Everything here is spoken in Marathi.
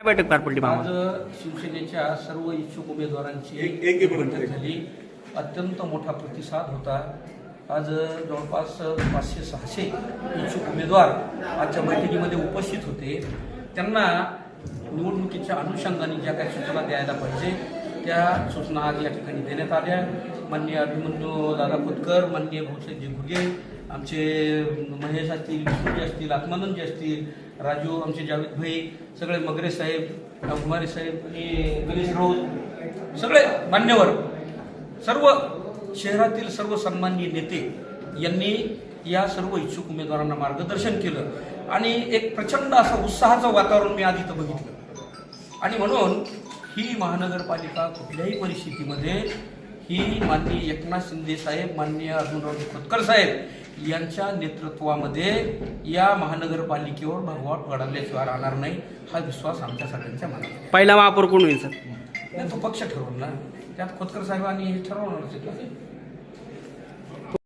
बैठक पार पडली आज शिवसेनेच्या सर्व इच्छुक उमेदवारांची बैठक झाली. अत्यंत मोठा प्रतिसाद होता. आज जवळपास 500-600 इच्छुक उमेदवार आजच्या बैठकीमध्ये उपस्थित होते. त्यांना निवडणुकीच्या अनुषंगाने ज्या काही सूचना द्यायला पाहिजे त्या सूचना आज या ठिकाणी देण्यात आल्या. माननीय अभिमन्यू दादा खोतकर, माननीय भाऊसाहेबजी घुगे, आमचे महेश असतील, विष्णूजी असतील, आत्मानंदजी असतील, राजू, आमचे जावेद भाई, सगळे मगरे साहेब, कुमारी साहेब आणि गणेश राऊत, सगळे मान्यवर, सर्व शहरातील सर्व सन्माननीय नेते यांनी या सर्व इच्छुक उमेदवारांना मार्गदर्शन केलं आणि एक प्रचंड असं उत्साहाचं वातावरण मी आधी तर बघितलं. आणि म्हणून ही महानगरपालिका कुठल्याही परिस्थितीमध्ये ही माननीय एकनाथ शिंदे साहेब, माननीय अर्जुनराव खोतकर साहेब यांच्या नेतृत्वामध्ये या महानगरपालिकेवर भगवा पडल्याशिवाय राहणार नाही, हा विश्वास आमच्या सगळ्यांच्या मनात. पहिला महापौर कोण होईल सर? तो पक्ष ठरवून ना, त्यात खोतकर साहेबांनी हे ठरवणारच आहे.